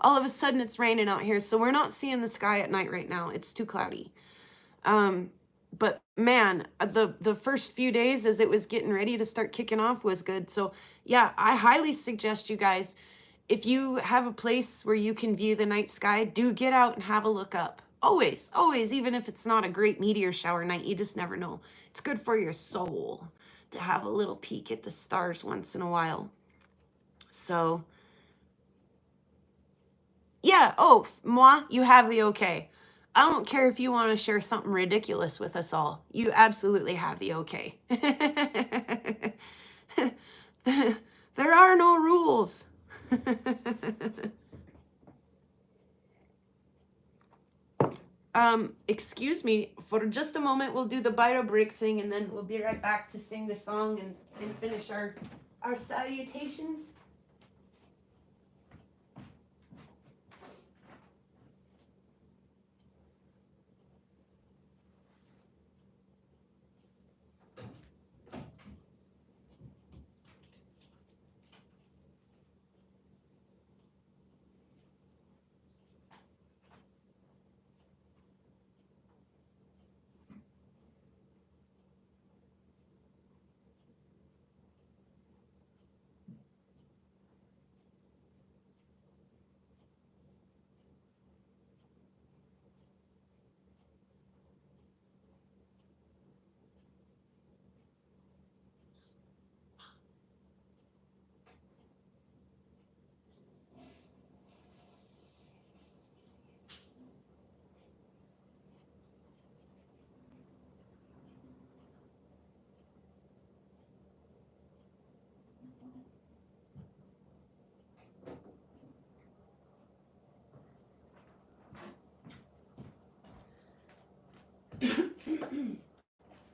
All of a sudden it's raining out here, so we're not seeing the sky at night right now. It's too cloudy. But man, the first few days as it was getting ready to start kicking off was good. So yeah, I highly suggest you guys, if you have a place where you can view the night sky, do get out and have a look up. Always, always, even if it's not a great meteor shower night, you just never know. It's good for your soul to have a little peek at the stars once in a while. So, yeah, oh, moi, you have the okay. I don't care if you want to share something ridiculous with us all. You absolutely have the okay. There are no rules. Excuse me, for just a moment, we'll do the bio break thing, and then we'll be right back to sing the song and finish our salutations.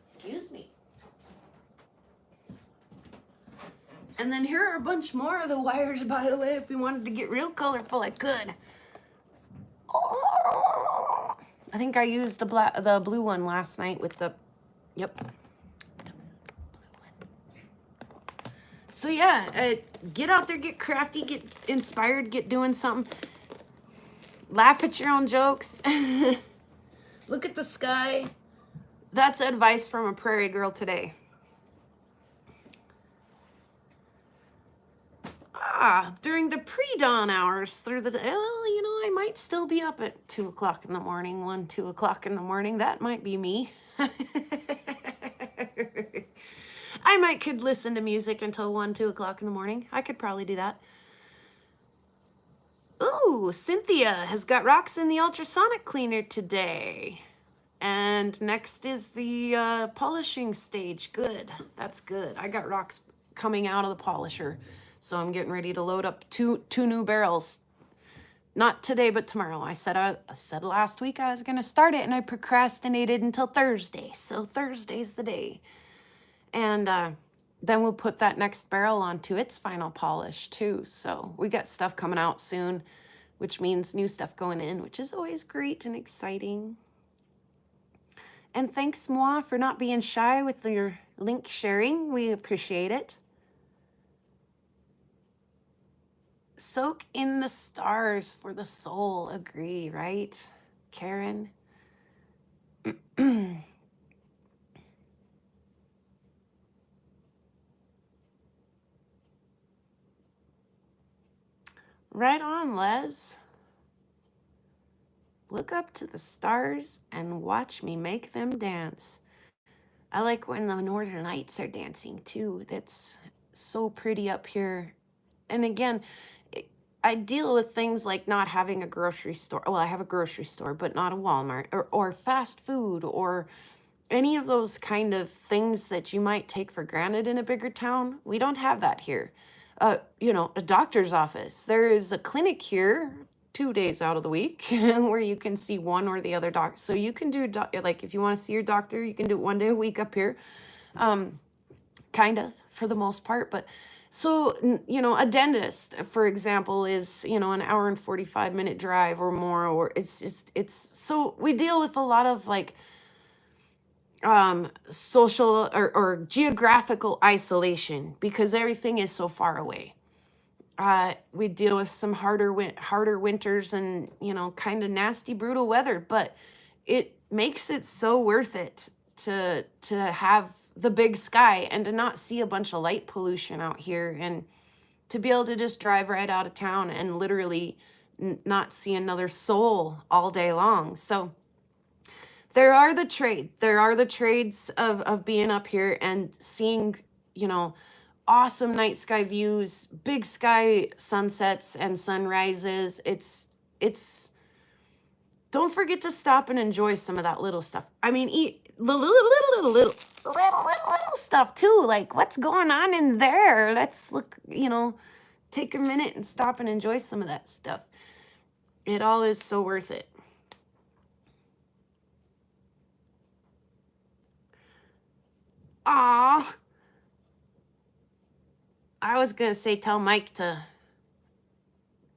Excuse me. And then here are a bunch more of the wires, by the way. If we wanted to get real colorful, I could. Oh, I think I used the blue one last night with the, yep. So yeah, get out there, get crafty, get inspired, get doing something. Laugh at your own jokes. Look at the sky. That's advice from a prairie girl today. During the pre-dawn hours through the day, well, you know, I might still be up at 2 o'clock in the morning, 2 o'clock in the morning. That might be me. I could listen to music until 1, 2 o'clock in the morning. I could probably do that. Ooh, Cynthia has got rocks in the ultrasonic cleaner today. And next is the polishing stage. Good. That's good. I got rocks coming out of the polisher. So I'm getting ready to load up two new barrels. Not today, but tomorrow. I said last week I was going to start it, and I procrastinated until Thursday. So Thursday's the day. And then we'll put that next barrel onto its final polish too. So we got stuff coming out soon, which means new stuff going in, which is always great and exciting. And thanks, Moi, for not being shy with your link sharing. We appreciate it. Soak in the stars for the soul. Agree, right, Karen? Right on, Les. Look up to the stars and watch me make them dance. I like when the northern lights are dancing too. That's so pretty up here. And again, I deal with things like not having a grocery store. Well, I have a grocery store, but not a Walmart or fast food or any of those kind of things that you might take for granted in a bigger town. We don't have that here. You know, a doctor's office. There is a clinic here 2 days out of the week where you can see one or the other doctor. So you can do, like, if you want to see your doctor, you can do it 1 day a week up here. Kind of, for the most part. But so, you know, a dentist, for example, is, you know, an hour and 45-minute drive or more, or it's so we deal with a lot of like social or geographical isolation because everything is so far away. We deal with some harder winters and, you know, kind of nasty, brutal weather, but it makes it so worth it to have the big sky and to not see a bunch of light pollution out here and to be able to just drive right out of town and literally not see another soul all day long. So there are the trades of being up here and seeing, you know, awesome night sky views, big sky sunsets and sunrises. It's don't forget to stop and enjoy some of that little stuff. I mean, eat the little stuff too. Like, what's going on in there? Let's look, you know, take a minute and stop and enjoy some of that stuff. It all is so worth it. Aw. I was going to say tell Mike to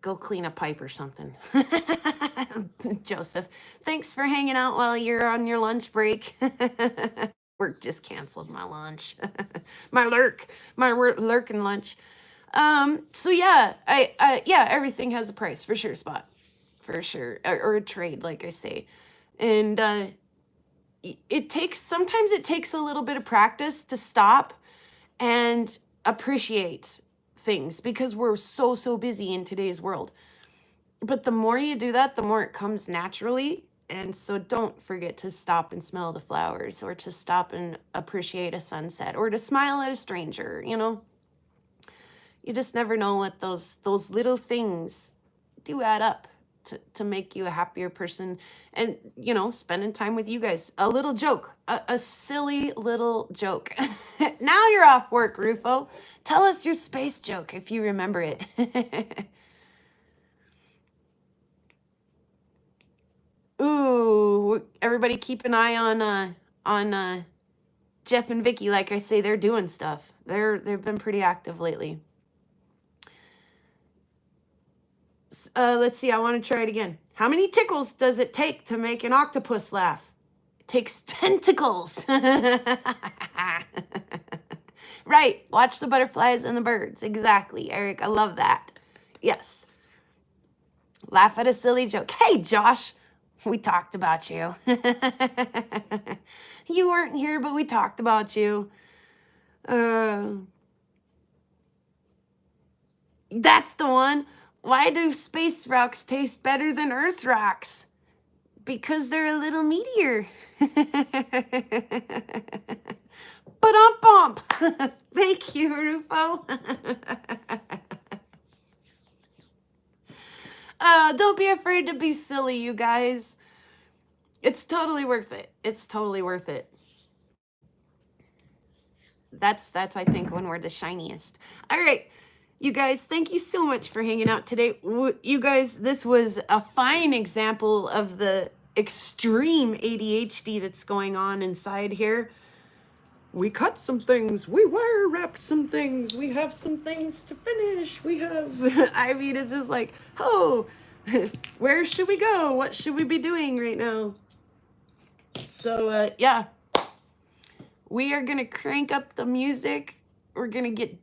go clean a pipe or something. Joseph, thanks for hanging out while you're on your lunch break. Work just canceled my lunch. my lurking lunch. So yeah, yeah, everything has a price for sure, Spot. For sure. Or a trade, like I say. And sometimes it takes a little bit of practice to stop and appreciate things because we're so busy in today's world. But the more you do that, the more it comes naturally. And so don't forget to stop and smell the flowers or to stop and appreciate a sunset or to smile at a stranger, you know. You just never know what those little things do add up to make you a happier person. And, you know, spending time with you guys. A little joke, a silly little joke. Now you're off work, Rufo. Tell us your space joke if you remember it. Ooh, everybody keep an eye on Jeff and Vicky. Like I say, they're doing stuff. They've been pretty active lately. Let's see, I want to try it again. How many tickles does it take to make an octopus laugh? It takes tentacles. Right, watch the butterflies and the birds. Exactly, Eric, I love that. Yes. Laugh at a silly joke. Hey, Josh, we talked about you. You weren't here, but we talked about you. That's the one. Why do space rocks taste better than Earth rocks? Because they're a little meatier. Ba-dum-bump. Thank you, Rufo. Don't be afraid to be silly, you guys. It's totally worth it. It's totally worth it. That's I think when we're the shiniest. All right. You guys, thank you so much for hanging out today. You guys, this was a fine example of the extreme ADHD that's going on inside here. We cut some things, we wire wrapped some things, we have some things to finish, we have, I mean, it's just like, oh, where should we go? What should we be doing right now? So, yeah, we are going to crank up the music. We're going to get,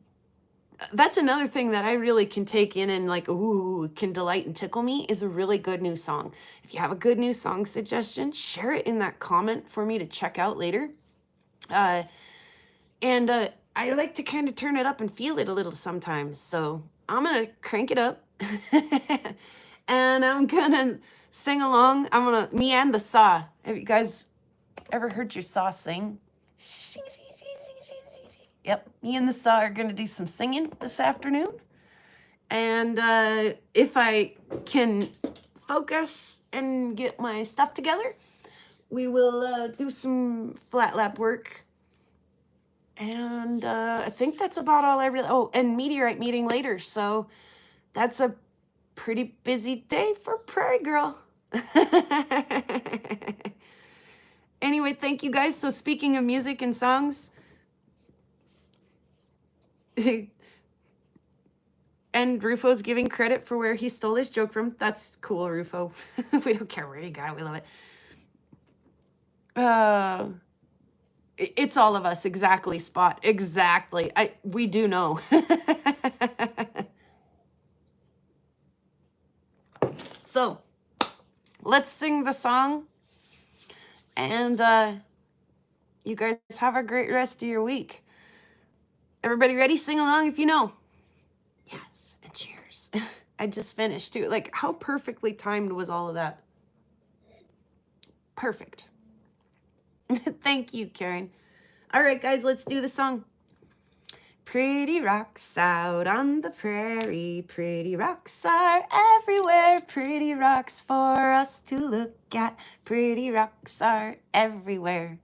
that's another thing that I really can take in and like, ooh, can delight and tickle me is a really good new song. If you have a good new song suggestion, share it in that comment for me to check out later. And I like to kind of turn it up and feel it a little sometimes. So I'm going to crank it up and I'm going to sing along. Me and the saw. Have you guys ever heard your saw sing? Yep, me and the saw are going to do some singing this afternoon. And if I can focus and get my stuff together, we will do some flat lap work. And I think that's about all I really... Oh, and meteorite meeting later. So that's a pretty busy day for Prairie Girl. Anyway, thank you guys. So speaking of music and songs... And Rufo's giving credit for where he stole his joke from. That's cool, Rufo. We don't care where you got it. We love it. It's all of us. Exactly, Spot. Exactly. We do know. So, let's sing the song. And you guys have a great rest of your week. Everybody ready? Sing along if you know. Yes, and cheers. I just finished too. Like, how perfectly timed was all of that? Perfect. Thank you, Karen. All right, guys, let's do the song. Pretty rocks out on the prairie. Pretty rocks are everywhere. Pretty rocks for us to look at. Pretty rocks are everywhere.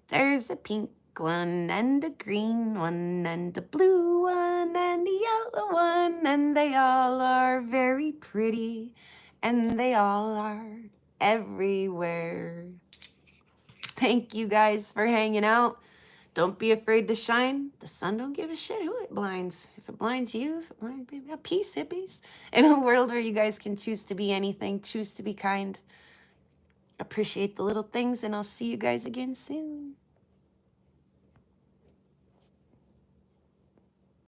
There's a pink one and a green one and a blue one and a yellow one, and they all are very pretty, and they all are everywhere. Thank you guys for hanging out. Don't be afraid to shine. The sun don't give a shit who it blinds. If it blinds you, if it blinds baby, peace, hippies. In a world where you guys can choose to be anything, choose to be kind. Appreciate the little things, and I'll see you guys again soon.